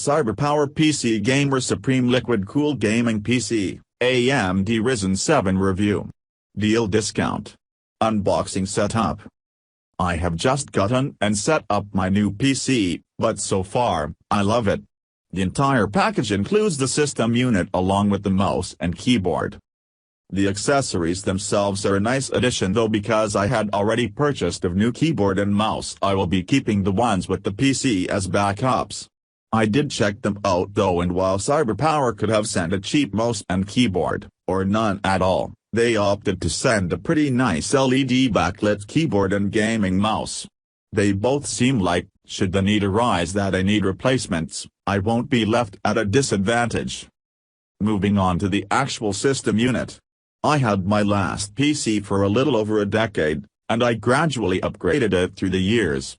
CyberpowerPC Gamer Supreme Liquid Cooled Gaming PC, AMD Ryzen 7 Review. Deal Discount. Unboxing Setup. I have just gotten and set up my new PC, but so far, I love it. The entire package includes the system unit along with the mouse and keyboard. The accessories themselves are a nice addition though, because I had already purchased a new keyboard and mouse. I will be keeping the ones with the PC as backups. I did check them out though, and while CyberPower could have sent a cheap mouse and keyboard, or none at all, they opted to send a pretty nice LED backlit keyboard and gaming mouse. They both seem like, should the need arise that I need replacements, I won't be left at a disadvantage. Moving on to the actual system unit. I had my last PC for a little over a decade, and I gradually upgraded it through the years.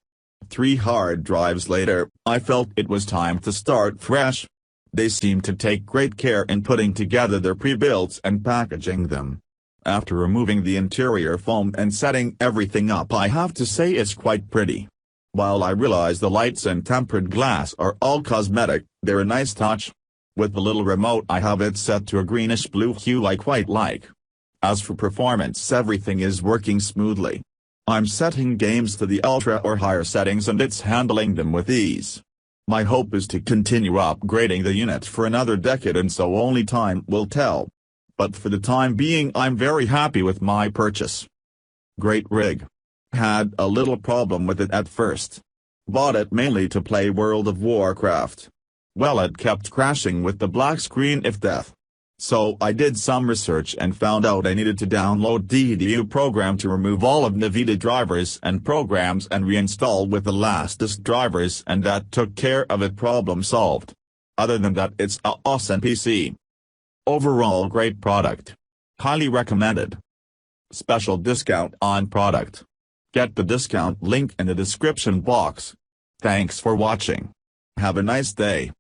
3 hard drives later, I felt it was time to start fresh. They seem to take great care in putting together their pre-builds and packaging them. After removing the interior foam and setting everything up, I have to say it's quite pretty. While I realize the lights and tempered glass are all cosmetic, they're a nice touch. With the little remote I have it set to a greenish-blue hue I quite like. As for performance, everything is working smoothly. I'm setting games to the ultra or higher settings and it's handling them with ease. My hope is to continue upgrading the unit for another decade, and so only time will tell. But for the time being I'm very happy with my purchase. Great rig. Had a little problem with it at first. Bought it mainly to play World of Warcraft. Well, it kept crashing with the black screen if death. So I did some research and found out I needed to download DDU program to remove all of NVIDIA drivers and programs and reinstall with the latest drivers, and that took care of it. Problem solved. Other than that, it's a awesome PC. Overall great product. Highly recommended. Special discount on product. Get the discount link in the description box. Thanks for watching. Have a nice day.